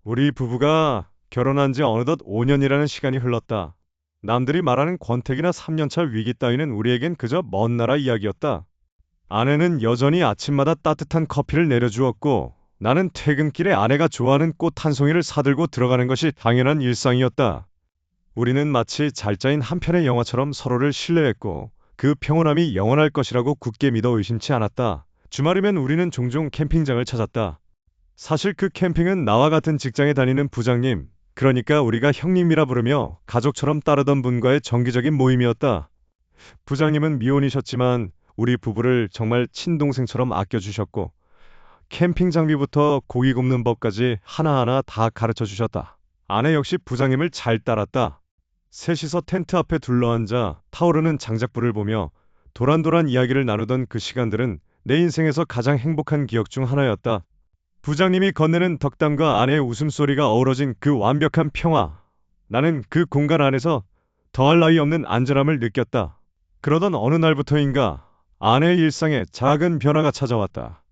우리 부부가 결혼한 지 어느덧 5년이라는 시간이 흘렀다. 남들이 말하는 권태기나 3년차 위기 따위는 우리에겐 그저 먼 나라 이야기였다. 아내는 여전히 아침마다 따뜻한 커피를 내려주었고, 나는 퇴근길에 아내가 좋아하는 꽃 한 송이를 사들고 들어가는 것이 당연한 일상이었다. 우리는 마치 잘 짜인 한 편의 영화처럼 서로를 신뢰했고, 그 평온함이 영원할 것이라고 굳게 믿어 의심치 않았다. 주말이면 우리는 종종 캠핑장을 찾았다. 사실 그 캠핑은 나와 같은 직장에 다니는 부장님, 그러니까 우리가 형님이라 부르며 가족처럼 따르던 분과의 정기적인 모임이었다. 부장님은 미혼이셨지만 우리 부부를 정말 친동생처럼 아껴주셨고, 캠핑 장비부터 고기 굽는 법까지 하나하나 다 가르쳐 주셨다. 아내 역시 부장님을 잘 따랐다. 셋이서 텐트 앞에 둘러앉아 타오르는 장작불을 보며 도란도란 이야기를 나누던 그 시간들은 내 인생에서 가장 행복한 기억 중 하나였다. 부장님이 건네는 덕담과 아내의 웃음소리가 어우러진 그 완벽한 평화. 나는 그 공간 안에서 더할 나위 없는 안전함을 느꼈다. 그러던 어느 날부터인가 아내의 일상에 작은 변화가 찾아왔다.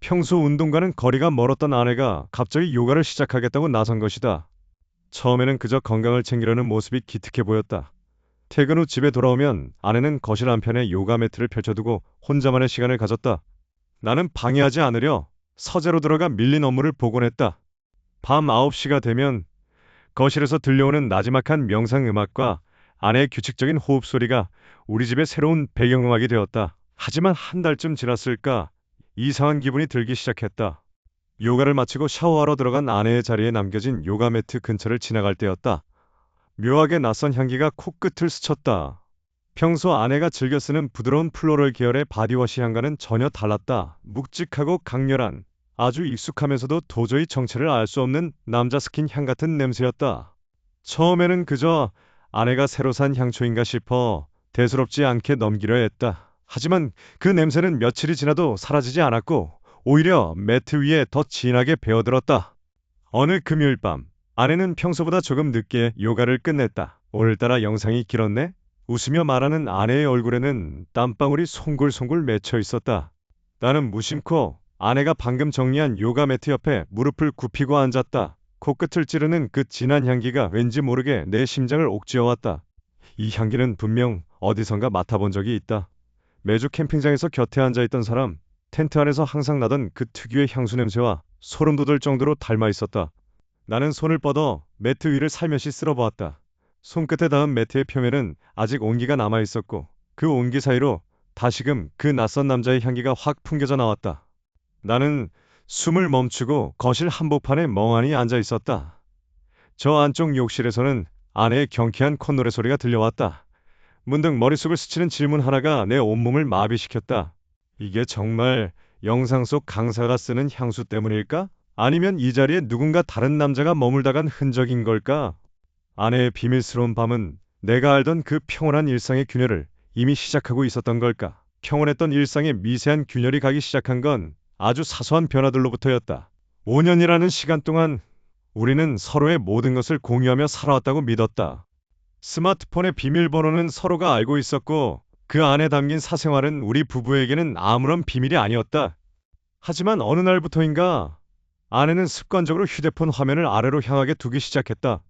평소 운동과는 거리가 멀었던 아내가 갑자기 요가를 시작하겠다고 나선 것이다. 처음에는 그저 건강을 챙기려는 모습이 기특해 보였다. 퇴근 후 집에 돌아오면 아내는 거실 한편에 요가 매트를 펼쳐두고 혼자만의 시간을 가졌다. 나는 방해하지 않으려 서재로 들어가 밀린 업무를 복원했다. 밤 9시가 되면 거실에서 들려오는 나지막한 명상 음악과 아내의 규칙적인 호흡 소리가 우리 집의 새로운 배경음악이 되었다. 하지만 한 달쯤 지났을까 이상한 기분이 들기 시작했다. 요가를 마치고 샤워하러 들어간 아내의 자리에 남겨진 요가 매트 근처를 지나갈 때였다. 묘하게 낯선 향기가 코끝을 스쳤다. 평소 아내가 즐겨 쓰는 부드러운 플로럴 계열의 바디워시 향과는 전혀 달랐다. 묵직하고 강렬한, 아주 익숙하면서도 도저히 정체를 알 수 없는 남자 스킨 향 같은 냄새였다. 처음에는 그저 아내가 새로 산 향초인가 싶어 대수롭지 않게 넘기려 했다. 하지만 그 냄새는 며칠이 지나도 사라지지 않았고 오히려 매트 위에 더 진하게 배어들었다. 어느 금요일 밤, 아내는 평소보다 조금 늦게 요가를 끝냈다. 오늘따라 영상이 길었네? 웃으며 말하는 아내의 얼굴에는 땀방울이 송골송골 맺혀 있었다. 나는 무심코 아내가 방금 정리한 요가 매트 옆에 무릎을 굽히고 앉았다. 코끝을 찌르는 그 진한 향기가 왠지 모르게 내 심장을 옥죄어왔다. 이 향기는 분명 어디선가 맡아본 적이 있다. 매주 캠핑장에서 곁에 앉아있던 사람, 텐트 안에서 항상 나던 그 특유의 향수 냄새와 소름 돋을 정도로 닮아 있었다. 나는 손을 뻗어 매트 위를 살며시 쓸어보았다. 손끝에 닿은 매트의 표면은 아직 온기가 남아 있었고 그 온기 사이로 다시금 그 낯선 남자의 향기가 확 풍겨져 나왔다. 나는 숨을 멈추고 거실 한복판에 멍하니 앉아 있었다. 저 안쪽 욕실에서는 아내의 경쾌한 콧노래 소리가 들려왔다. 문득 머릿속을 스치는 질문 하나가 내 온몸을 마비시켰다. 이게 정말 영상 속 강사가 쓰는 향수 때문일까? 아니면 이 자리에 누군가 다른 남자가 머물다간 흔적인 걸까? 아내의 비밀스러운 밤은 내가 알던 그 평온한 일상의 균열을 이미 시작하고 있었던 걸까? 평온했던 일상의 미세한 균열이 가기 시작한 건 아주 사소한 변화들로부터였다. 5년이라는 시간 동안 우리는 서로의 모든 것을 공유하며 살아왔다고 믿었다. 스마트폰의 비밀번호는 서로가 알고 있었고 그 안에 담긴 사생활은 우리 부부에게는 아무런 비밀이 아니었다. 하지만 어느 날부터인가 아내는 습관적으로 휴대폰 화면을 아래로 향하게 두기 시작했다.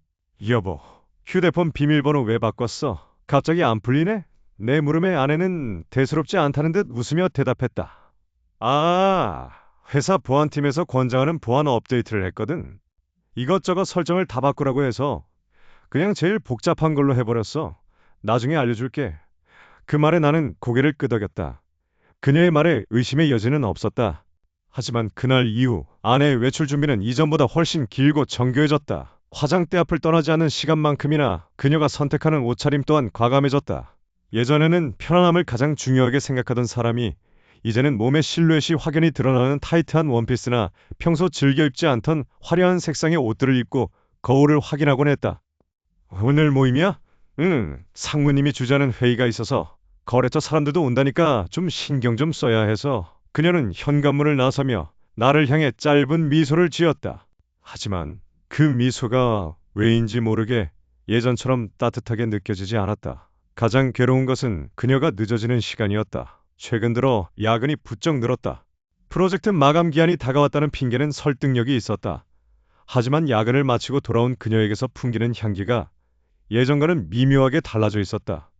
여보, 휴대폰 비밀번호 왜 바꿨어? 갑자기 안 풀리네? 내 물음에 아내는 대수롭지 않다는 듯 웃으며 대답했다. 아, 회사 보안팀에서 권장하는 보안 업데이트를 했거든. 이것저것 설정을 다 바꾸라고 해서 그냥 제일 복잡한 걸로 해버렸어. 나중에 알려줄게. 그 말에 나는 고개를 끄덕였다. 그녀의 말에 의심의 여지는 없었다. 하지만 그날 이후 아내의 외출 준비는 이전보다 훨씬 길고 정교해졌다. 화장대 앞을 떠나지 않는 시간만큼이나 그녀가 선택하는 옷차림 또한 과감해졌다. 예전에는 편안함을 가장 중요하게 생각하던 사람이 이제는 몸의 실루엣이 확연히 드러나는 타이트한 원피스나 평소 즐겨 입지 않던 화려한 색상의 옷들을 입고 거울을 확인하곤 했다. 오늘 모임이야? 응, 상무님이 주재하는 회의가 있어서 거래처 사람들도 온다니까 좀 신경 좀 써야 해서. 그녀는 현관문을 나서며 나를 향해 짧은 미소를 지었다. 하지만 그 미소가 왜인지 모르게 예전처럼 따뜻하게 느껴지지 않았다. 가장 괴로운 것은 그녀가 늦어지는 시간이었다. 최근 들어 야근이 부쩍 늘었다. 프로젝트 마감 기한이 다가왔다는 핑계는 설득력이 있었다. 하지만 야근을 마치고 돌아온 그녀에게서 풍기는 향기가 예전과는 미묘하게 달라져 있었다.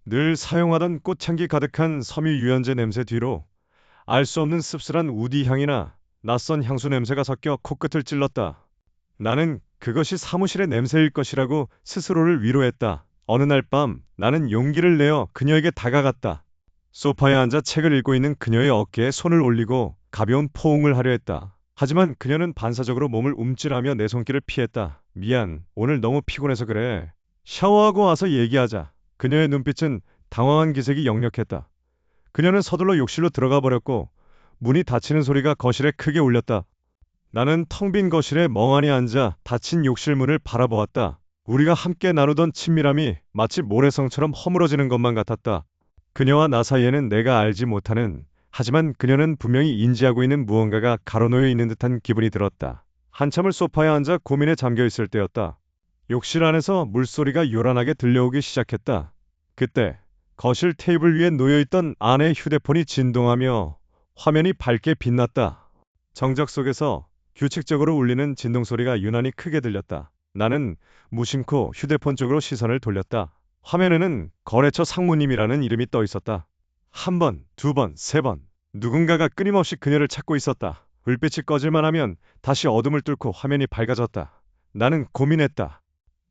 늘 사용하던 꽃향기 가득한 섬유 유연제 냄새 뒤로 알 수 없는 씁쓸한 우디 향이나 낯선 향수 냄새가 섞여 코끝을 찔렀다. 나는 그것이 사무실의 냄새일 것이라고 스스로를 위로했다. 어느 날 밤 나는 용기를 내어 그녀에게 다가갔다. 소파에 앉아 책을 읽고 있는 그녀의 어깨에 손을 올리고 가벼운 포옹을 하려 했다. 하지만 그녀는 반사적으로 몸을 움찔하며 내 손길을 피했다. 미안, 오늘 너무 피곤해서 그래. 샤워하고 와서 얘기하자. 그녀의 눈빛은 당황한 기색이 역력했다. 그녀는 서둘러 욕실로 들어가 버렸고 문이 닫히는 소리가 거실에 크게 울렸다. 나는 텅 빈 거실에 멍하니 앉아 닫힌 욕실 문을 바라보았다. 우리가 함께 나누던 친밀함이 마치 모래성처럼 허물어지는 것만 같았다. 그녀와 나 사이에는 내가 알지 못하는, 하지만 그녀는 분명히 인지하고 있는 무언가가 가로놓여 있는 듯한 기분이 들었다. 한참을 소파에 앉아 고민에 잠겨 있을 때였다. 욕실 안에서 물소리가 요란하게 들려오기 시작했다. 그때 거실 테이블 위에 놓여있던 아내의 휴대폰이 진동하며 화면이 밝게 빛났다. 정적 속에서 규칙적으로 울리는 진동 소리가 유난히 크게 들렸다. 나는 무심코 휴대폰 쪽으로 시선을 돌렸다. 화면에는 거래처 상무님이라는 이름이 떠 있었다. 한 번, 두 번, 세 번. 누군가가 끊임없이 그녀를 찾고 있었다. 불빛이 꺼질만 하면 다시 어둠을 뚫고 화면이 밝아졌다. 나는 고민했다.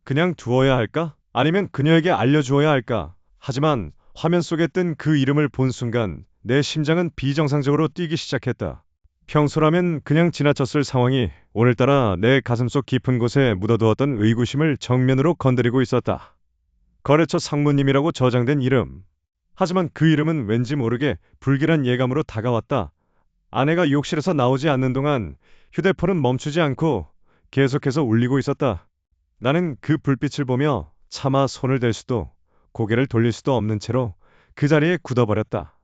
그냥 두어야 할까? 아니면 그녀에게 알려주어야 할까? 하지만 화면 속에 뜬 그 이름을 본 순간 내 심장은 비정상적으로 뛰기 시작했다. 평소라면 그냥 지나쳤을 상황이 오늘따라 내 가슴속 깊은 곳에 묻어두었던 의구심을 정면으로 건드리고 있었다. 거래처 상무님이라고 저장된 이름. 하지만 그 이름은 왠지 모르게 불길한 예감으로 다가왔다. 아내가 욕실에서 나오지 않는 동안 휴대폰은 멈추지 않고 계속해서 울리고 있었다. 나는 그 불빛을 보며 차마 손을 댈 수도 고개를 돌릴 수도 없는 채로 그 자리에 굳어버렸다.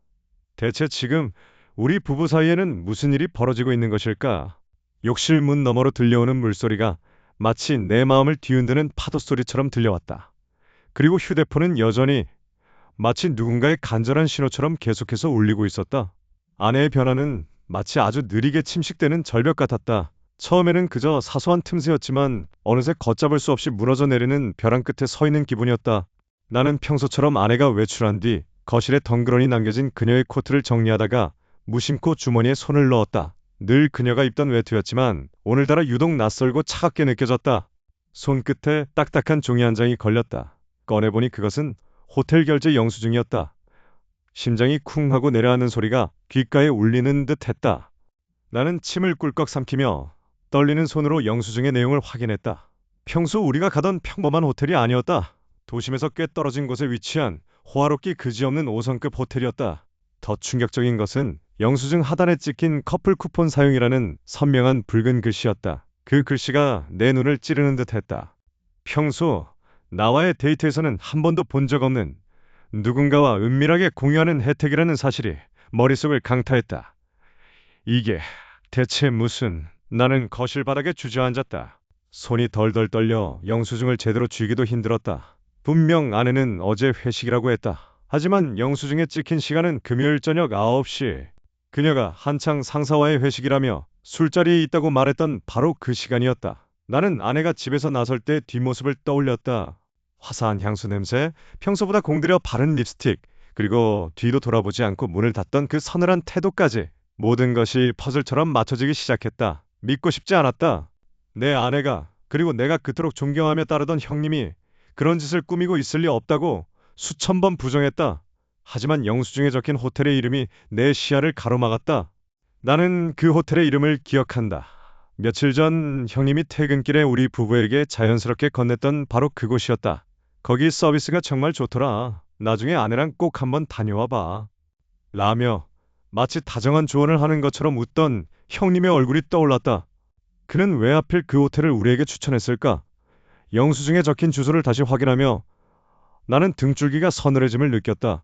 대체 지금 우리 부부 사이에는 무슨 일이 벌어지고 있는 것일까? 욕실 문 너머로 들려오는 물소리가 마치 내 마음을 뒤흔드는 파도 소리처럼 들려왔다. 그리고 휴대폰은 여전히 마치 누군가의 간절한 신호처럼 계속해서 울리고 있었다. 아내의 변화는 마치 아주 느리게 침식되는 절벽 같았다. 처음에는 그저 사소한 틈새였지만 어느새 걷잡을 수 없이 무너져 내리는 벼랑 끝에 서 있는 기분이었다. 나는 평소처럼 아내가 외출한 뒤 거실에 덩그러니 남겨진 그녀의 코트를 정리하다가 무심코 주머니에 손을 넣었다. 늘 그녀가 입던 외투였지만 오늘따라 유독 낯설고 차갑게 느껴졌다. 손끝에 딱딱한 종이 한 장이 걸렸다. 꺼내보니 그것은 호텔 결제 영수증이었다. 심장이 쿵 하고 내려앉는 소리가 귓가에 울리는 듯 했다. 나는 침을 꿀꺽 삼키며 떨리는 손으로 영수증의 내용을 확인했다. 평소 우리가 가던 평범한 호텔이 아니었다. 도심에서 꽤 떨어진 곳에 위치한 호화롭기 그지없는 5성급 호텔이었다. 더 충격적인 것은 영수증 하단에 찍힌 커플 쿠폰 사용이라는 선명한 붉은 글씨였다. 그 글씨가 내 눈을 찌르는 듯 했다. 평소 나와의 데이트에서는 한 번도 본 적 없는 누군가와 은밀하게 공유하는 혜택이라는 사실이 머릿속을 강타했다. 이게 대체 무슨... 나는 거실 바닥에 주저앉았다. 손이 덜덜 떨려 영수증을 제대로 쥐기도 힘들었다. 분명 아내는 어제 회식이라고 했다. 하지만 영수증에 찍힌 시간은 금요일 저녁 9시. 그녀가 한창 상사와의 회식이라며 술자리에 있다고 말했던 바로 그 시간이었다. 나는 아내가 집에서 나설 때 뒷모습을 떠올렸다. 화사한 향수 냄새, 평소보다 공들여 바른 립스틱, 그리고 뒤도 돌아보지 않고 문을 닫던 그 서늘한 태도까지. 모든 것이 퍼즐처럼 맞춰지기 시작했다. 믿고 싶지 않았다. 내 아내가, 그리고 내가 그토록 존경하며 따르던 형님이 그런 짓을 꾸미고 있을 리 없다고 수천 번 부정했다. 하지만 영수증에 적힌 호텔의 이름이 내 시야를 가로막았다. 나는 그 호텔의 이름을 기억한다. 며칠 전 형님이 퇴근길에 우리 부부에게 자연스럽게 건넸던 바로 그곳이었다. 거기 서비스가 정말 좋더라. 나중에 아내랑 꼭 한번 다녀와 봐. 라며 마치 다정한 조언을 하는 것처럼 웃던 형님의 얼굴이 떠올랐다. 그는 왜 하필 그 호텔을 우리에게 추천했을까? 영수증에 적힌 주소를 다시 확인하며 나는 등줄기가 서늘해짐을 느꼈다.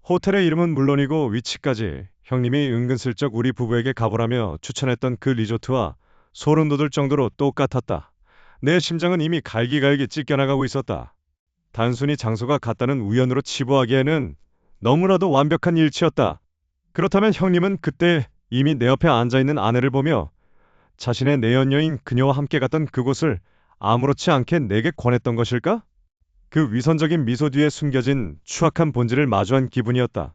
호텔의 이름은 물론이고 위치까지 형님이 은근슬쩍 우리 부부에게 가보라며 추천했던 그 리조트와 소름 돋을 정도로 똑같았다. 내 심장은 이미 갈기갈기 찢겨나가고 있었다. 단순히 장소가 같다는 우연으로 치부하기에는 너무나도 완벽한 일치였다. 그렇다면 형님은 그때 이미 내 옆에 앉아있는 아내를 보며 자신의 내연녀인 그녀와 함께 갔던 그곳을 아무렇지 않게 내게 권했던 것일까? 그 위선적인 미소 뒤에 숨겨진 추악한 본질을 마주한 기분이었다.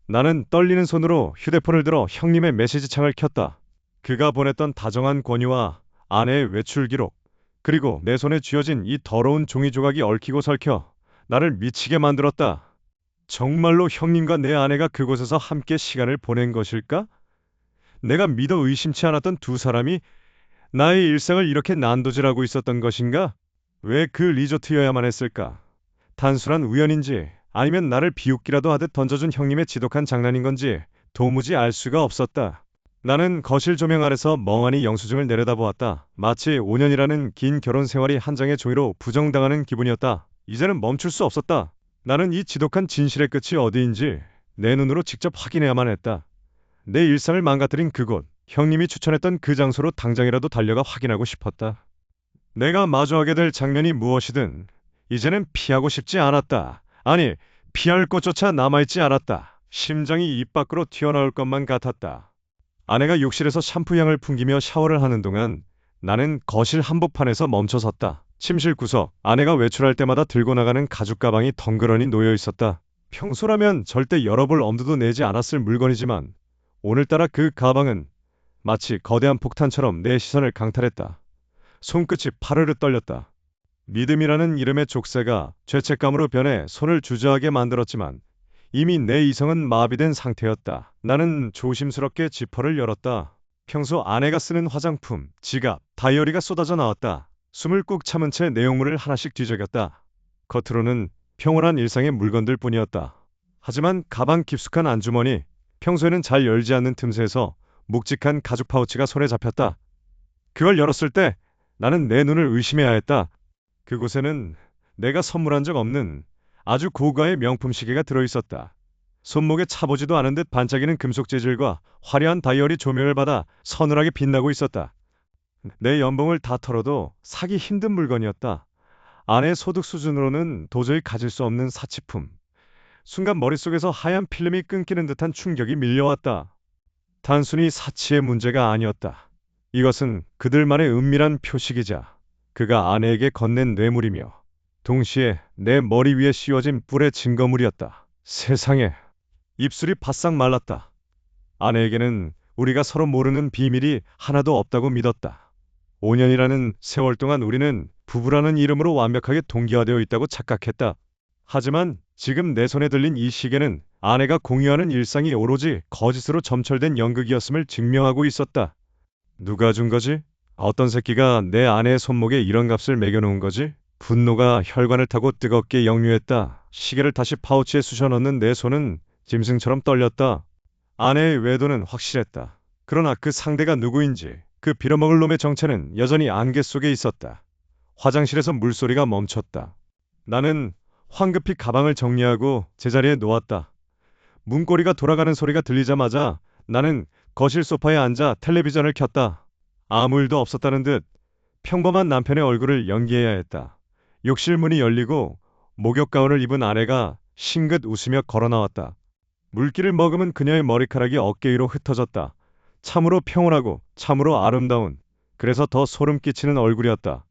나는 떨리는 손으로 휴대폰을 들어 형님의 메시지 창을 켰다. 그가 보냈던 다정한 권유와 아내의 외출 기록, 그리고 내 손에 쥐어진 이 더러운 종이 조각이 얽히고 설켜 나를 미치게 만들었다. 정말로 형님과 내 아내가 그곳에서 함께 시간을 보낸 것일까? 내가 믿어 의심치 않았던 두 사람이 나의 일상을 이렇게 난도질하고 있었던 것인가? 왜 그 리조트여야만 했을까? 단순한 우연인지 아니면 나를 비웃기라도 하듯 던져준 형님의 지독한 장난인 건지 도무지 알 수가 없었다. 나는 거실 조명 아래서 멍하니 영수증을 내려다보았다. 마치 5년이라는 긴 결혼 생활이 한 장의 종이로 부정당하는 기분이었다. 이제는 멈출 수 없었다. 나는 이 지독한 진실의 끝이 어디인지 내 눈으로 직접 확인해야만 했다. 내 일상을 망가뜨린 그곳, 형님이 추천했던 그 장소로 당장이라도 달려가 확인하고 싶었다. 내가 마주하게 될 장면이 무엇이든 이제는 피하고 싶지 않았다. 아니, 피할 곳조차 남아있지 않았다. 심장이 입 밖으로 튀어나올 것만 같았다. 아내가 욕실에서 샴푸 향을 풍기며 샤워를 하는 동안 나는 거실 한복판에서 멈춰섰다. 침실 구석, 아내가 외출할 때마다 들고 나가는 가죽 가방이 덩그러니 놓여 있었다. 평소라면 절대 열어볼 엄두도 내지 않았을 물건이지만 오늘따라 그 가방은 마치 거대한 폭탄처럼 내 시선을 강탈했다. 손끝이 파르르 떨렸다. 믿음이라는 이름의 족쇄가 죄책감으로 변해 손을 주저하게 만들었지만 이미 내 이성은 마비된 상태였다. 나는 조심스럽게 지퍼를 열었다. 평소 아내가 쓰는 화장품, 지갑, 다이어리가 쏟아져 나왔다. 숨을 꾹 참은 채 내용물을 하나씩 뒤적였다. 겉으로는 평온한 일상의 물건들 뿐이었다. 하지만 가방 깊숙한 안주머니, 평소에는 잘 열지 않는 틈새에서 묵직한 가죽 파우치가 손에 잡혔다. 그걸 열었을 때 나는 내 눈을 의심해야 했다. 그곳에는 내가 선물한 적 없는 아주 고가의 명품 시계가 들어있었다. 손목에 차보지도 않은 듯 반짝이는 금속 재질과 화려한 다이어리 조명을 받아 서늘하게 빛나고 있었다. 내 연봉을 다 털어도 사기 힘든 물건이었다. 아내의 소득 수준으로는 도저히 가질 수 없는 사치품. 순간 머릿속에서 하얀 필름이 끊기는 듯한 충격이 밀려왔다. 단순히 사치의 문제가 아니었다. 이것은 그들만의 은밀한 표식이자 그가 아내에게 건넨 뇌물이며 동시에 내 머리 위에 씌워진 뿔의 증거물이었다. 세상에, 입술이 바싹 말랐다. 아내에게는 우리가 서로 모르는 비밀이 하나도 없다고 믿었다. 5년이라는 세월 동안 우리는 부부라는 이름으로 완벽하게 동기화되어 있다고 착각했다. 하지만 지금 내 손에 들린 이 시계는 아내가 공유하는 일상이 오로지 거짓으로 점철된 연극이었음을 증명하고 있었다. 누가 준 거지? 어떤 새끼가 내 아내의 손목에 이런 값을 매겨놓은 거지? 분노가 혈관을 타고 뜨겁게 역류했다. 시계를 다시 파우치에 쑤셔 넣는 내 손은 짐승처럼 떨렸다. 아내의 외도는 확실했다. 그러나 그 상대가 누구인지, 그 빌어먹을 놈의 정체는 여전히 안개 속에 있었다. 화장실에서 물소리가 멈췄다. 나는 황급히 가방을 정리하고 제자리에 놓았다. 문고리가 돌아가는 소리가 들리자마자 나는 거실 소파에 앉아 텔레비전을 켰다. 아무 일도 없었다는 듯 평범한 남편의 얼굴을 연기해야 했다. 욕실 문이 열리고 목욕 가운을 입은 아내가 싱긋 웃으며 걸어 나왔다. 물기를 머금은 그녀의 머리카락이 어깨 위로 흩어졌다. 참으로 평온하고 참으로 아름다운, 그래서 더 소름 끼치는 얼굴이었다.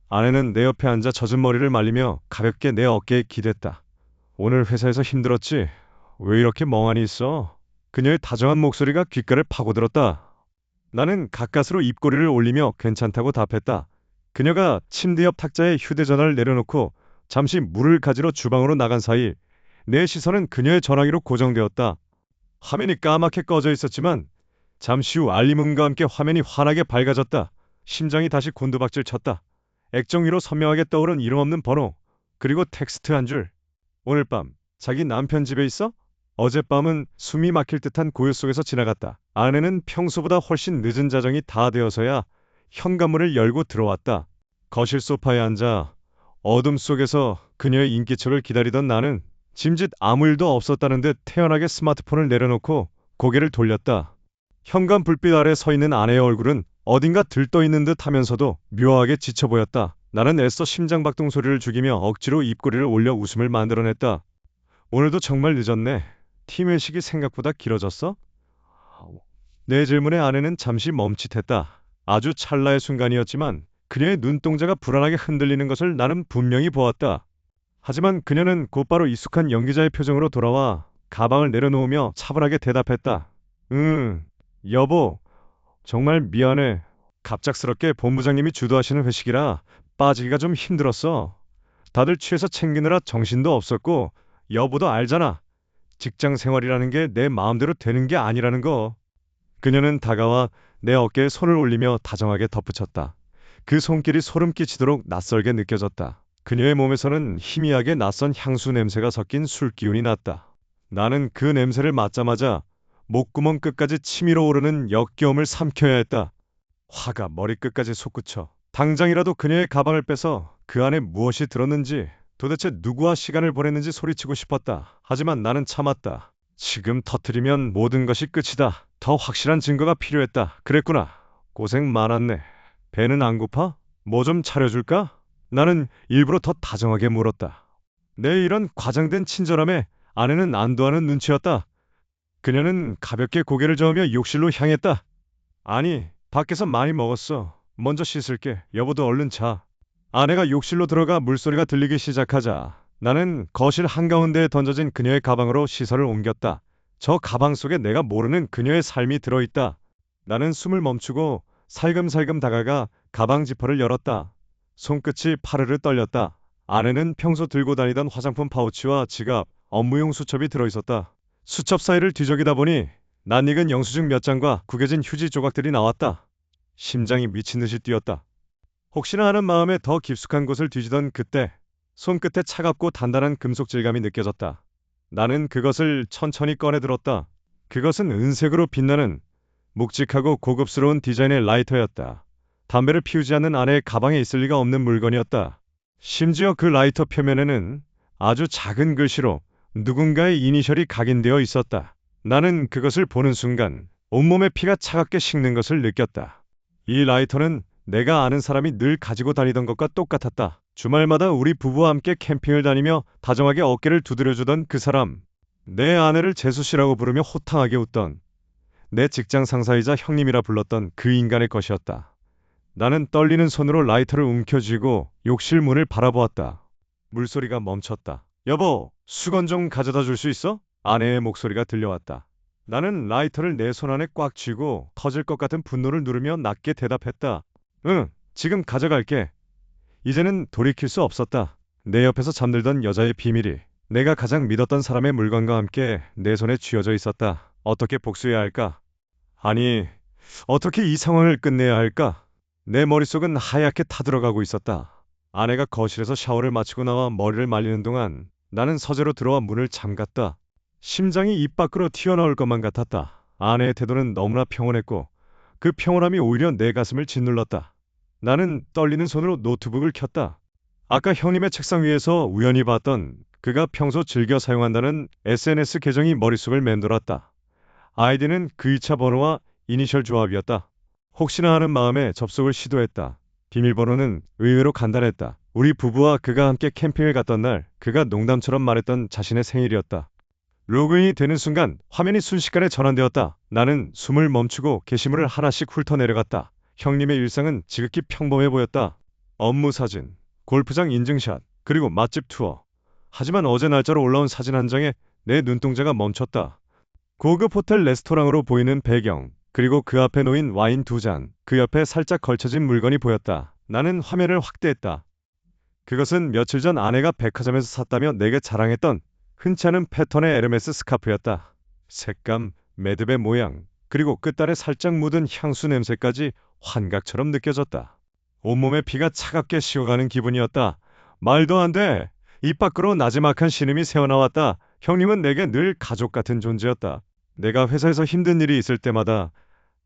아내는 내 옆에 앉아 젖은 머리를 말리며 가볍게 내 어깨에 기댔다. 오늘 회사에서 힘들었지? 왜 이렇게 멍하니 있어? 그녀의 다정한 목소리가 귓가를 파고들었다. 나는 가까스로 입꼬리를 올리며 괜찮다고 답했다. 그녀가 침대 옆 탁자에 휴대전화를 내려놓고 잠시 물을 가지러 주방으로 나간 사이 내 시선은 그녀의 전화기로 고정되었다. 화면이 까맣게 꺼져 있었지만 잠시 후 알림음과 함께 화면이 환하게 밝아졌다. 심장이 다시 곤두박질 쳤다. 액정 위로 선명하게 떠오른 이름 없는 번호, 그리고 텍스트 한 줄. 오늘 밤 자기 남편 집에 있어? 어젯밤은 숨이 막힐 듯한 고요 속에서 지나갔다. 아내는 평소보다 훨씬 늦은 자정이 다 되어서야 현관문을 열고 들어왔다. 거실 소파에 앉아 어둠 속에서 그녀의 인기척을 기다리던 나는 짐짓 아무 일도 없었다는 듯 태연하게 스마트폰을 내려놓고 고개를 돌렸다. 현관 불빛 아래 서 있는 아내의 얼굴은 어딘가 들떠 있는 듯 하면서도 묘하게 지쳐 보였다. 나는 애써 심장박동 소리를 죽이며 억지로 입꼬리를 올려 웃음을 만들어냈다. 오늘도 정말 늦었네. 팀 회식이 생각보다 길어졌어? 내 질문에 아내는 잠시 멈칫했다. 아주 찰나의 순간이었지만 그녀의 눈동자가 불안하게 흔들리는 것을 나는 분명히 보았다. 하지만 그녀는 곧바로 익숙한 연기자의 표정으로 돌아와 가방을 내려놓으며 차분하게 대답했다. 여보, 정말 미안해. 갑작스럽게 본부장님이 주도하시는 회식이라 빠지기가 좀 힘들었어. 다들 취해서 챙기느라 정신도 없었고, 여보도 알잖아. 직장 생활이라는 게 내 마음대로 되는 게 아니라는 거. 그녀는 다가와 내 어깨에 손을 올리며 다정하게 덧붙였다. 그 손길이 소름 끼치도록 낯설게 느껴졌다. 그녀의 몸에서는 희미하게 낯선 향수 냄새가 섞인 술 기운이 났다. 나는 그 냄새를 맡자마자 목구멍 끝까지 치밀어 오르는 역겨움을 삼켜야 했다. 화가 머리끝까지 솟구쳐 당장이라도 그녀의 가방을 빼서 그 안에 무엇이 들었는지, 도대체 누구와 시간을 보냈는지 소리치고 싶었다. 하지만 나는 참았다. 지금 터뜨리면 모든 것이 끝이다. 더 확실한 증거가 필요했다. 그랬구나. 고생 많았네. 배는 안 고파? 뭐 좀 차려줄까? 나는 일부러 더 다정하게 물었다. 내 이런 과장된 친절함에 아내는 안도하는 눈치였다. 그녀는 가볍게 고개를 저으며 욕실로 향했다. 아니, 밖에서 많이 먹었어. 먼저 씻을게. 여보도 얼른 자. 아내가 욕실로 들어가 물소리가 들리기 시작하자 나는 거실 한가운데에 던져진 그녀의 가방으로 시선을 옮겼다. 저 가방 속에 내가 모르는 그녀의 삶이 들어있다. 나는 숨을 멈추고 살금살금 다가가 가방 지퍼를 열었다. 손끝이 파르르 떨렸다. 안에는 평소 들고 다니던 화장품 파우치와 지갑, 업무용 수첩이 들어있었다. 수첩 사이를 뒤적이다 보니 낯익은 영수증 몇 장과 구겨진 휴지 조각들이 나왔다. 심장이 미친 듯이 뛰었다. 혹시나 하는 마음에 더 깊숙한 곳을 뒤지던 그때 손끝에 차갑고 단단한 금속 질감이 느껴졌다. 나는 그것을 천천히 꺼내 들었다. 그것은 은색으로 빛나는 묵직하고 고급스러운 디자인의 라이터였다. 담배를 피우지 않는 아내의 가방에 있을 리가 없는 물건이었다. 심지어 그 라이터 표면에는 아주 작은 글씨로 누군가의 이니셜이 각인되어 있었다. 나는 그것을 보는 순간 온몸의 피가 차갑게 식는 것을 느꼈다. 이 라이터는 내가 아는 사람이 늘 가지고 다니던 것과 똑같았다. 주말마다 우리 부부와 함께 캠핑을 다니며 다정하게 어깨를 두드려주던 그 사람. 내 아내를 재수 씨라고 부르며 호탕하게 웃던, 내 직장 상사이자 형님이라 불렀던 그 인간의 것이었다. 나는 떨리는 손으로 라이터를 움켜쥐고 욕실 문을 바라보았다. 물소리가 멈췄다. 여보, 수건 좀 가져다 줄 수 있어? 아내의 목소리가 들려왔다. 나는 라이터를 내 손 안에 꽉 쥐고 터질 것 같은 분노를 누르며 낮게 대답했다. 응, 지금 가져갈게. 이제는 돌이킬 수 없었다. 내 옆에서 잠들던 여자의 비밀이 내가 가장 믿었던 사람의 물건과 함께 내 손에 쥐어져 있었다. 어떻게 복수해야 할까? 아니, 어떻게 이 상황을 끝내야 할까? 내 머릿속은 하얗게 타들어가고 있었다. 아내가 거실에서 샤워를 마치고 나와 머리를 말리는 동안 나는 서재로 들어와 문을 잠갔다. 심장이 입 밖으로 튀어나올 것만 같았다. 아내의 태도는 너무나 평온했고 그 평온함이 오히려 내 가슴을 짓눌렀다. 나는 떨리는 손으로 노트북을 켰다. 아까 형님의 책상 위에서 우연히 봤던 그가 평소 즐겨 사용한다는 SNS 계정이 머릿속을 맴돌았다. 아이디는 그2차 번호와 이니셜 조합이었다. 혹시나 하는 마음에 접속을 시도했다. 비밀번호는 의외로 간단했다. 우리 부부와 그가 함께 캠핑을 갔던 날 그가 농담처럼 말했던 자신의 생일이었다. 로그인이 되는 순간 화면이 순식간에 전환되었다. 나는 숨을 멈추고 게시물을 하나씩 훑어내려갔다. 형님의 일상은 지극히 평범해 보였다. 업무 사진, 골프장 인증샷, 그리고 맛집 투어. 하지만 어제 날짜로 올라온 사진 한 장에 내 눈동자가 멈췄다. 고급 호텔 레스토랑으로 보이는 배경, 그리고 그 앞에 놓인 와인 2잔, 그 옆에 살짝 걸쳐진 물건이 보였다. 나는 화면을 확대했다. 그것은 며칠 전 아내가 백화점에서 샀다며 내게 자랑했던 흔치 않은 패턴의 에르메스 스카프였다. 색감, 매듭의 모양, 그리고 끝단에 살짝 묻은 향수 냄새까지 환각처럼 느껴졌다. 온몸에 피가 차갑게 식어가는 기분이었다. 말도 안 돼. 입 밖으로 나지막한 신음이 새어나왔다. 형님은 내게 늘 가족 같은 존재였다. 내가 회사에서 힘든 일이 있을 때마다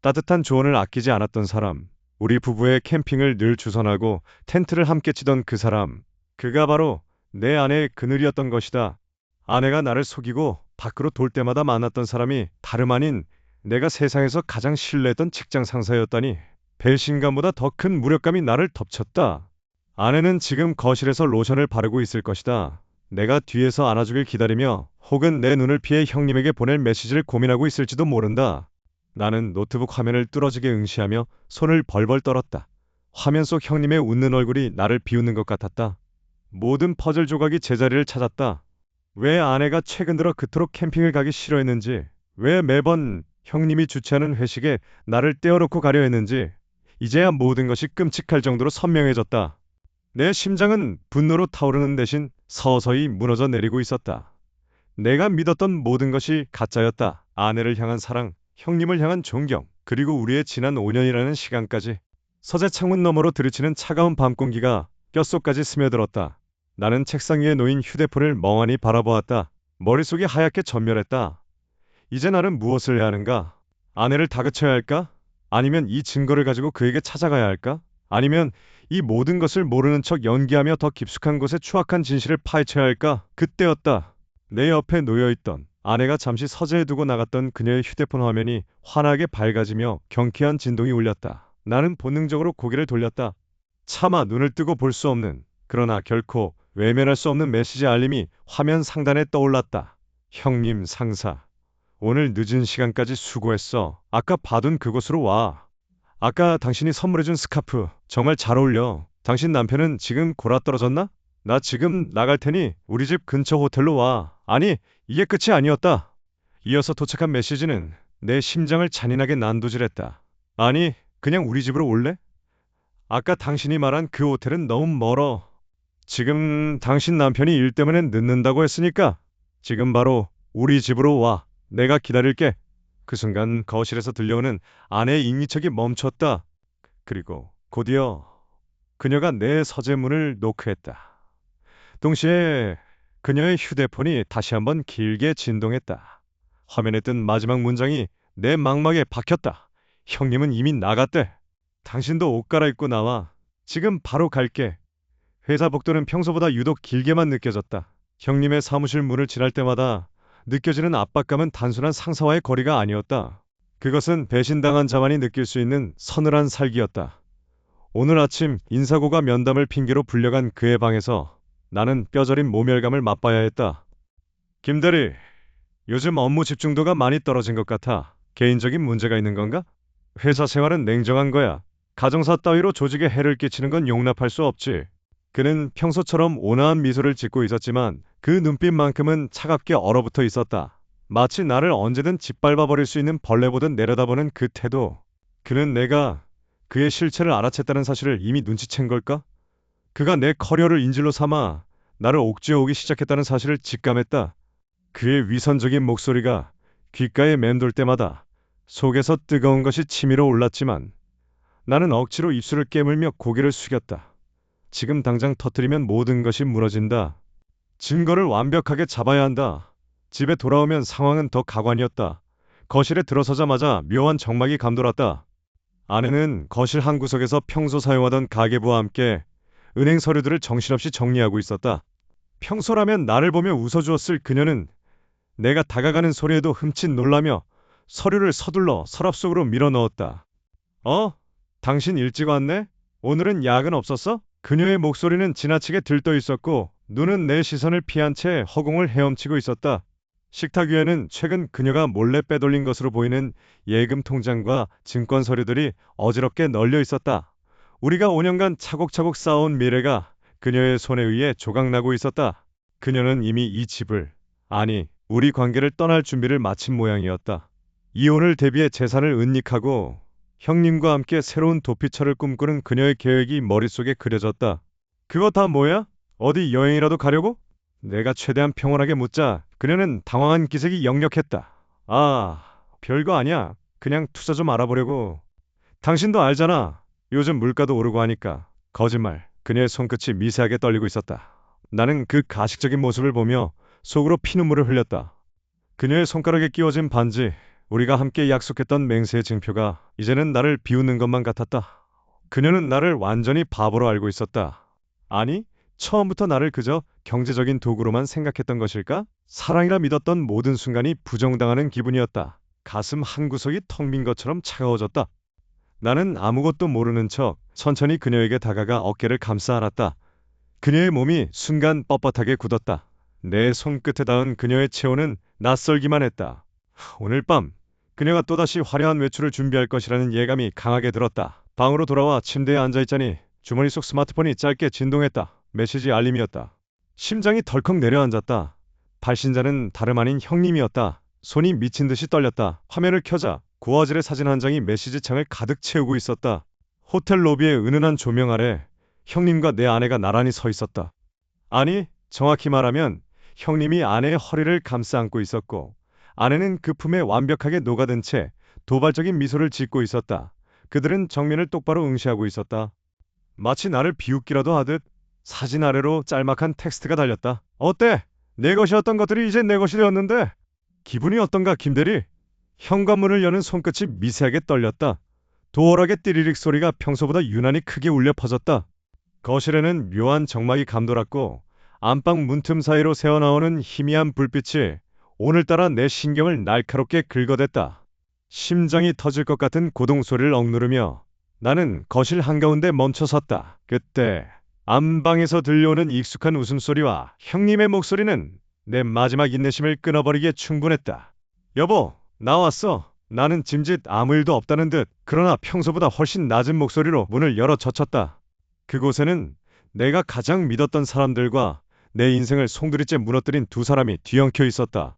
따뜻한 조언을 아끼지 않았던 사람. 우리 부부의 캠핑을 늘 주선하고 텐트를 함께 치던 그 사람. 그가 바로 내 아내의 그늘이었던 것이다. 아내가 나를 속이고 밖으로 돌 때마다 만났던 사람이 다름 아닌 내가 세상에서 가장 신뢰했던 직장 상사였다니. 배신감보다 더 큰 무력감이 나를 덮쳤다. 아내는 지금 거실에서 로션을 바르고 있을 것이다. 내가 뒤에서 안아주길 기다리며 혹은 내 눈을 피해 형님에게 보낼 메시지를 고민하고 있을지도 모른다. 나는 노트북 화면을 뚫어지게 응시하며 손을 벌벌 떨었다. 화면 속 형님의 웃는 얼굴이 나를 비웃는 것 같았다. 모든 퍼즐 조각이 제자리를 찾았다. 왜 아내가 최근 들어 그토록 캠핑을 가기 싫어했는지, 왜 매번 형님이 주최하는 회식에 나를 떼어놓고 가려 했는지, 이제야 모든 것이 끔찍할 정도로 선명해졌다. 내 심장은 분노로 타오르는 대신 서서히 무너져 내리고 있었다. 내가 믿었던 모든 것이 가짜였다. 아내를 향한 사랑, 형님을 향한 존경, 그리고 우리의 지난 5년이라는 시간까지. 서재 창문 너머로 들이치는 차가운 밤 공기가 뼛속까지 스며들었다. 나는 책상 위에 놓인 휴대폰을 멍하니 바라보았다. 머릿속이 하얗게 전멸했다. 이제 나는 무엇을 해야 하는가? 아내를 다그쳐야 할까? 아니면 이 증거를 가지고 그에게 찾아가야 할까? 아니면 이 모든 것을 모르는 척 연기하며 더 깊숙한 곳의 추악한 진실을 파헤쳐야 할까? 그때였다. 내 옆에 놓여있던 아내가 잠시 서재에 두고 나갔던 그녀의 휴대폰 화면이 환하게 밝아지며 경쾌한 진동이 울렸다. 나는 본능적으로 고개를 돌렸다. 차마 눈을 뜨고 볼 수 없는, 그러나 결코 외면할 수 없는 메시지 알림이 화면 상단에 떠올랐다. 형님 상사. 오늘 늦은 시간까지 수고했어. 아까 봐둔 그곳으로 와. 아까 당신이 선물해준 스카프 정말 잘 어울려. 당신 남편은 지금 골아떨어졌나? 나 지금 나갈 테니 우리 집 근처 호텔로 와. 아니, 이게 끝이 아니었다. 이어서 도착한 메시지는 내 심장을 잔인하게 난도질했다. 아니, 그냥 우리 집으로 올래? 아까 당신이 말한 그 호텔은 너무 멀어. 지금 당신 남편이 일 때문에 늦는다고 했으니까 지금 바로 우리 집으로 와. 내가 기다릴게. 그 순간 거실에서 들려오는 아내의 인기척이 멈췄다. 그리고 곧이어 그녀가 내 서재 문을 노크했다. 동시에 그녀의 휴대폰이 다시 한번 길게 진동했다. 화면에 뜬 마지막 문장이 내 망막에 박혔다. 형님은 이미 나갔대. 당신도 옷 갈아입고 나와. 지금 바로 갈게. 회사 복도는 평소보다 유독 길게만 느껴졌다. 형님의 사무실 문을 지날 때마다 느껴지는 압박감은 단순한 상사와의 거리가 아니었다. 그것은 배신당한 자만이 느낄 수 있는 서늘한 살기였다. 오늘 아침 인사고가 면담을 핑계로 불려간 그의 방에서 나는 뼈저린 모멸감을 맛봐야 했다. 김대리, 요즘 업무 집중도가 많이 떨어진 것 같아. 개인적인 문제가 있는 건가? 회사 생활은 냉정한 거야. 가정사 따위로 조직에 해를 끼치는 건 용납할 수 없지. 그는 평소처럼 온화한 미소를 짓고 있었지만 그 눈빛만큼은 차갑게 얼어붙어 있었다. 마치 나를 언제든 짓밟아 버릴 수 있는 벌레 보듯 내려다보는 그 태도. 그는 내가 그의 실체를 알아챘다는 사실을 이미 눈치챈 걸까? 그가 내 커리어를 인질로 삼아 나를 옥죄어오기 시작했다는 사실을 직감했다. 그의 위선적인 목소리가 귓가에 맴돌 때마다 속에서 뜨거운 것이 치밀어 올랐지만 나는 억지로 입술을 깨물며 고개를 숙였다. 지금 당장 터뜨리면 모든 것이 무너진다. 증거를 완벽하게 잡아야 한다. 집에 돌아오면 상황은 더 가관이었다. 거실에 들어서자마자 묘한 정막이 감돌았다. 아내는 거실 한 구석에서 평소 사용하던 가계부와 함께 은행 서류들을 정신없이 정리하고 있었다. 평소라면 나를 보며 웃어주었을 그녀는 내가 다가가는 소리에도 흠칫 놀라며 서류를 서둘러 서랍 속으로 밀어 넣었다. 어? 당신 일찍 왔네? 오늘은 야근 없었어? 그녀의 목소리는 지나치게 들떠 있었고 눈은 내 시선을 피한 채 허공을 헤엄치고 있었다. 식탁 위에는 최근 그녀가 몰래 빼돌린 것으로 보이는 예금 통장과 증권 서류들이 어지럽게 널려 있었다. 우리가 5년간 차곡차곡 쌓아온 미래가 그녀의 손에 의해 조각나고 있었다. 그녀는 이미 이 집을, 아니, 우리 관계를 떠날 준비를 마친 모양이었다. 이혼을 대비해 재산을 은닉하고 형님과 함께 새로운 도피처를 꿈꾸는 그녀의 계획이 머릿속에 그려졌다. 그거 다 뭐야? 어디 여행이라도 가려고? 내가 최대한 평온하게 묻자 그녀는 당황한 기색이 역력했다. 아, 별거 아니야. 그냥 투자 좀 알아보려고. 당신도 알잖아. 요즘 물가도 오르고 하니까. 거짓말. 그녀의 손끝이 미세하게 떨리고 있었다. 나는 그 가식적인 모습을 보며 속으로 피눈물을 흘렸다. 그녀의 손가락에 끼워진 반지, 우리가 함께 약속했던 맹세의 증표가 이제는 나를 비웃는 것만 같았다. 그녀는 나를 완전히 바보로 알고 있었다. 아니, 처음부터 나를 그저 경제적인 도구로만 생각했던 것일까? 사랑이라 믿었던 모든 순간이 부정당하는 기분이었다. 가슴 한구석이 텅 빈 것처럼 차가워졌다. 나는 아무것도 모르는 척 천천히 그녀에게 다가가 어깨를 감싸 안았다. 그녀의 몸이 순간 뻣뻣하게 굳었다. 내 손끝에 닿은 그녀의 체온은 낯설기만 했다. 오늘 밤 그녀가 또다시 화려한 외출을 준비할 것이라는 예감이 강하게 들었다. 방으로 돌아와 침대에 앉아있자니 주머니 속 스마트폰이 짧게 진동했다. 메시지 알림이었다. 심장이 덜컥 내려앉았다. 발신자는 다름 아닌 형님이었다. 손이 미친 듯이 떨렸다. 화면을 켜자 고화질의 사진 한 장이 메시지창을 가득 채우고 있었다. 호텔 로비의 은은한 조명 아래 형님과 내 아내가 나란히 서 있었다. 아니, 정확히 말하면 형님이 아내의 허리를 감싸 안고 있었고 아내는 그 품에 완벽하게 녹아든 채 도발적인 미소를 짓고 있었다. 그들은 정면을 똑바로 응시하고 있었다. 마치 나를 비웃기라도 하듯 사진 아래로 짤막한 텍스트가 달렸다. 어때? 내 것이었던 것들이 이제 내 것이 되었는데 기분이 어떤가 김대리? 현관문을 여는 손끝이 미세하게 떨렸다. 도어락의 띠리릭 소리가 평소보다 유난히 크게 울려 퍼졌다. 거실에는 묘한 정막이 감돌았고 안방 문틈 사이로 새어나오는 희미한 불빛이 오늘따라 내 신경을 날카롭게 긁어댔다. 심장이 터질 것 같은 고동 소리를 억누르며 나는 거실 한가운데 멈춰섰다. 그때 안방에서 들려오는 익숙한 웃음소리와 형님의 목소리는 내 마지막 인내심을 끊어버리기에 충분했다. 여보, 나왔어. 나는 짐짓 아무 일도 없다는 듯 그러나 평소보다 훨씬 낮은 목소리로 문을 열어 젖혔다. 그곳에는 내가 가장 믿었던 사람들과 내 인생을 송두리째 무너뜨린 두 사람이 뒤엉켜 있었다.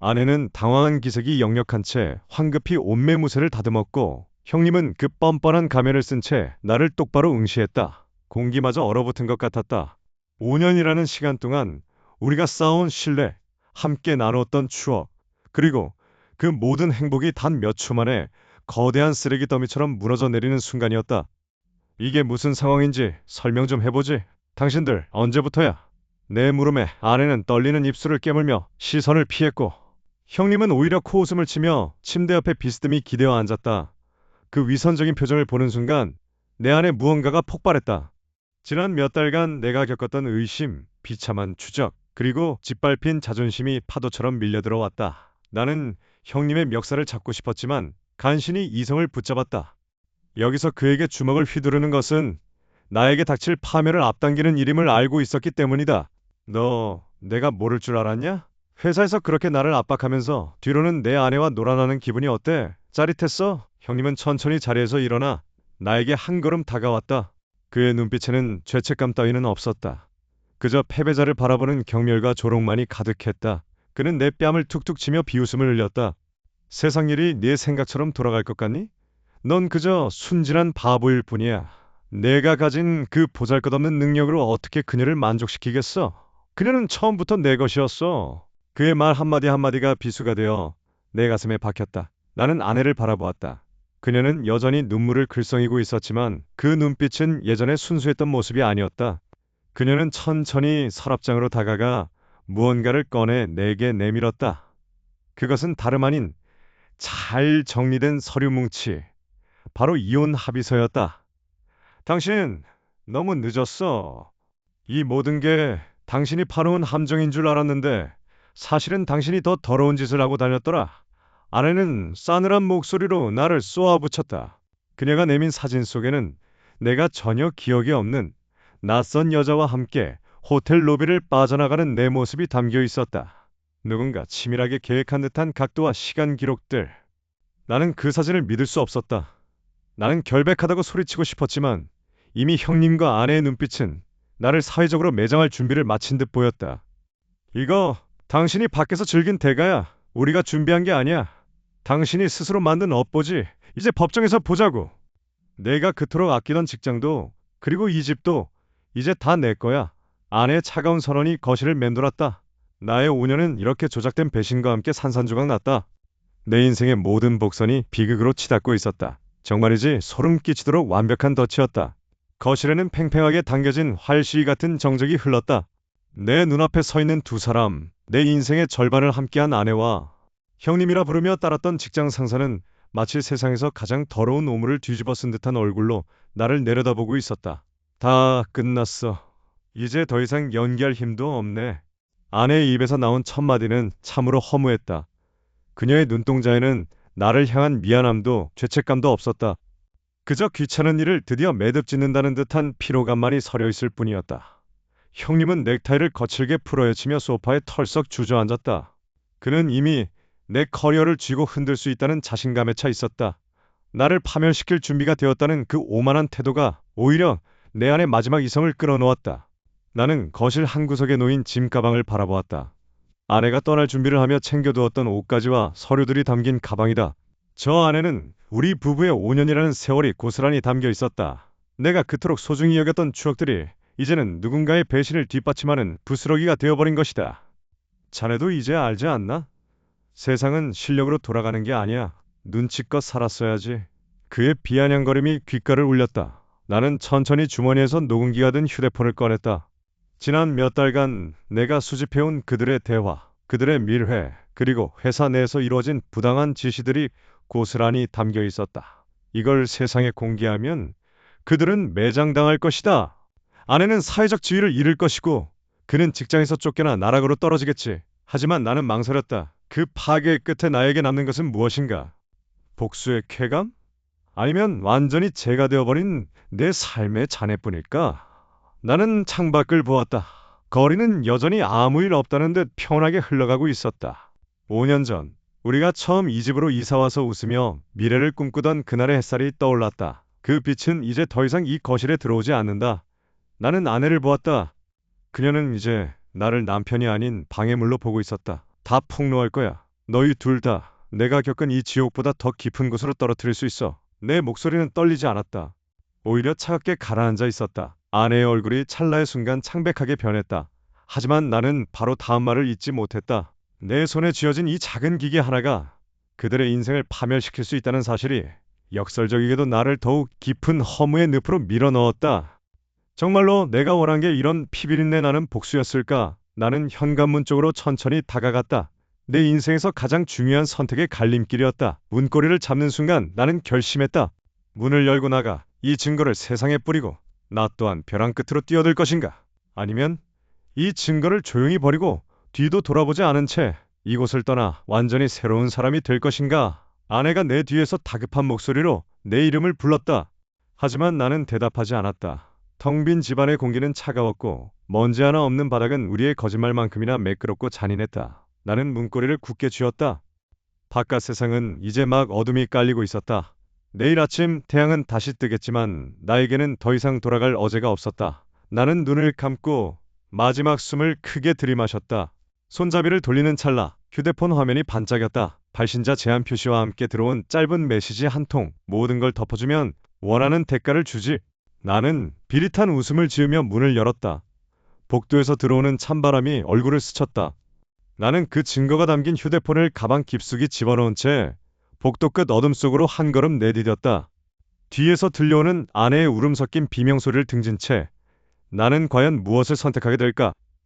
아내는 당황한 기색이 역력한 채 황급히 옷매무새를 다듬었고 형님은 그 뻔뻔한 가면을 쓴 채 나를 똑바로 응시했다. 공기마저 얼어붙은 것 같았다. 5년이라는 시간 동안 우리가 쌓아온 신뢰, 함께 나누었던 추억, 그리고 그 모든 행복이 단 몇 초 만에 거대한 쓰레기 더미처럼 무너져 내리는 순간이었다. 이게 무슨 상황인지 설명 좀 해보지. 당신들 언제부터야? 내 물음에 아내는 떨리는 입술을 깨물며 시선을 피했고 형님은 오히려 코웃음을 치며 침대 옆에 비스듬히 기대어 앉았다. 그 위선적인 표정을 보는 순간 내 안에 무언가가 폭발했다. 지난 몇 달간 내가 겪었던 의심, 비참한 추적, 그리고 짓밟힌 자존심이 파도처럼 밀려들어왔다. 나는 형님의 멱살을 잡고 싶었지만 간신히 이성을 붙잡았다. 여기서 그에게 주먹을 휘두르는 것은 나에게 닥칠 파멸을 앞당기는 일임을 알고 있었기 때문이다. 너 내가 모를 줄 알았냐? 회사에서 그렇게 나를 압박하면서 뒤로는 내 아내와 놀아나는 기분이 어때? 짜릿했어? 형님은 천천히 자리에서 일어나 나에게 한 걸음 다가왔다. 그의 눈빛에는 죄책감 따위는 없었다. 그저 패배자를 바라보는 경멸과 조롱만이 가득했다. 그는 내 뺨을 툭툭 치며 비웃음을 흘렸다. 세상 일이 네 생각처럼 돌아갈 것 같니? 넌 그저 순진한 바보일 뿐이야. 내가 가진 그 보잘것없는 능력으로 어떻게 그녀를 만족시키겠어? 그녀는 처음부터 내 것이었어. 그의 말 한마디 한마디가 비수가 되어 내 가슴에 박혔다. 나는 아내를 바라보았다. 그녀는 여전히 눈물을 글썽이고 있었지만 그 눈빛은 예전에 순수했던 모습이 아니었다. 그녀는 천천히 서랍장으로 다가가 무언가를 꺼내 내게 내밀었다. 그것은 다름 아닌 잘 정리된 서류 뭉치, 바로 이혼 합의서였다. 당신 너무 늦었어. 이 모든 게 당신이 파놓은 함정인 줄 알았는데 사실은 당신이 더 더러운 짓을 하고 다녔더라. 아내는 싸늘한 목소리로 나를 쏘아붙였다. 그녀가 내민 사진 속에는 내가 전혀 기억이 없는 낯선 여자와 함께 호텔 로비를 빠져나가는 내 모습이 담겨 있었다. 누군가 치밀하게 계획한 듯한 각도와 시간 기록들. 나는 그 사진을 믿을 수 없었다. 나는 결백하다고 소리치고 싶었지만 이미 형님과 아내의 눈빛은 나를 사회적으로 매장할 준비를 마친 듯 보였다. 이거 당신이 밖에서 즐긴 대가야. 우리가 준비한 게 아니야. 당신이 스스로 만든 업보지. 이제 법정에서 보자고. 내가 그토록 아끼던 직장도 그리고 이 집도 이제 다 내 거야. 아내의 차가운 선언이 거실을 맴돌았다. 나의 5년은 이렇게 조작된 배신과 함께 산산조각 났다. 내 인생의 모든 복선이 비극으로 치닫고 있었다. 정말이지 소름 끼치도록 완벽한 덫이었다. 거실에는 팽팽하게 당겨진 활시위 같은 정적이 흘렀다. 내 눈앞에 서 있는 두 사람, 내 인생의 절반을 함께한 아내와 형님이라 부르며 따랐던 직장 상사는 마치 세상에서 가장 더러운 오물을 뒤집어 쓴 듯한 얼굴로 나를 내려다보고 있었다. 다 끝났어. 이제 더 이상 연기할 힘도 없네. 아내의 입에서 나온 첫 마디는 참으로 허무했다. 그녀의 눈동자에는 나를 향한 미안함도 죄책감도 없었다. 그저 귀찮은 일을 드디어 매듭 짓는다는 듯한 피로감만이 서려 있을 뿐이었다. 형님은 넥타이를 거칠게 풀어헤치며 소파에 털썩 주저앉았다. 그는 이미 내 커리어를 쥐고 흔들 수 있다는 자신감에 차 있었다. 나를 파멸시킬 준비가 되었다는 그 오만한 태도가 오히려 내 안의 마지막 이성을 끌어놓았다. 나는 거실 한 구석에 놓인 짐 가방을 바라보았다. 아내가 떠날 준비를 하며 챙겨두었던 옷가지와 서류들이 담긴 가방이다. 저 안에는 우리 부부의 5년이라는 세월이 고스란히 담겨 있었다. 내가 그토록 소중히 여겼던 추억들이 이제는 누군가의 배신을 뒷받침하는 부스러기가 되어버린 것이다. 자네도 이제 알지 않나? 세상은 실력으로 돌아가는 게 아니야. 눈치껏 살았어야지. 그의 비아냥거림이 귓가를 울렸다. 나는 천천히 주머니에서 녹음기가 든 휴대폰을 꺼냈다. 지난 몇 달간 내가 수집해온 그들의 대화, 그들의 밀회, 그리고 회사 내에서 이루어진 부당한 지시들이 고스란히 담겨 있었다. 이걸 세상에 공개하면 그들은 매장당할 것이다. 아내는 사회적 지위를 잃을 것이고 그는 직장에서 쫓겨나 나락으로 떨어지겠지. 하지만 나는 망설였다. 그 파괴의 끝에 나에게 남는 것은 무엇인가? 복수의 쾌감? 아니면 완전히 재가 되어버린 내 삶의 잔해뿐일까? 나는 창밖을 보았다. 거리는 여전히 아무 일 없다는 듯 편하게 흘러가고 있었다. 5년 전, 우리가 처음 이 집으로 이사와서 웃으며 미래를 꿈꾸던 그날의 햇살이 떠올랐다. 그 빛은 이제 더 이상 이 거실에 들어오지 않는다. 나는 아내를 보았다. 그녀는 이제 나를 남편이 아닌 방해물로 보고 있었다. 다 폭로할 거야. 너희 둘 다 내가 겪은 이 지옥보다 더 깊은 곳으로 떨어뜨릴 수 있어. 내 목소리는 떨리지 않았다. 오히려 차갑게 가라앉아 있었다. 아내의 얼굴이 찰나의 순간 창백하게 변했다. 하지만 나는 바로 다음 말을 잊지 못했다. 내 손에 쥐어진 이 작은 기계 하나가 그들의 인생을 파멸시킬 수 있다는 사실이 역설적이게도 나를 더욱 깊은 허무의 늪으로 밀어넣었다. 정말로 내가 원한 게 이런 피비린내 나는 복수였을까? 나는 현관문 쪽으로 천천히 다가갔다. 내 인생에서 가장 중요한 선택의 갈림길이었다. 문고리를 잡는 순간 나는 결심했다. 문을 열고 나가 이 증거를 세상에 뿌리고 나 또한 벼랑 끝으로 뛰어들 것인가? 아니면 이 증거를 조용히 버리고 뒤도 돌아보지 않은 채 이곳을 떠나 완전히 새로운 사람이 될 것인가? 아내가 내 뒤에서 다급한 목소리로 내 이름을 불렀다. 하지만 나는 대답하지 않았다. 텅 빈 집안의 공기는 차가웠고 먼지 하나 없는 바닥은 우리의 거짓말만큼이나 매끄럽고 잔인했다. 나는 문고리를 굳게 쥐었다. 바깥 세상은 이제 막 어둠이 깔리고 있었다. 내일 아침 태양은 다시 뜨겠지만 나에게는 더 이상 돌아갈 어제가 없었다. 나는 눈을 감고 마지막 숨을 크게 들이마셨다. 손잡이를 돌리는 찰나 휴대폰 화면이 반짝였다. 발신자 제한 표시와 함께 들어온 짧은 메시지 한 통. 모든 걸 덮어주면 원하는 대가를 주지. 나는 비릿한 웃음을 지으며 문을 열었다. 복도에서 들어오는 찬바람이 얼굴을 스쳤다. 나는 그 증거가 담긴 휴대폰을 가방 깊숙이 집어넣은 채 복도 끝 어둠 속으로 한 걸음 내디뎠다. 뒤에서 들려오는 아내의 울음 섞인 비명소리를 등진 채 나는 과연 무엇을 선택하게 될까?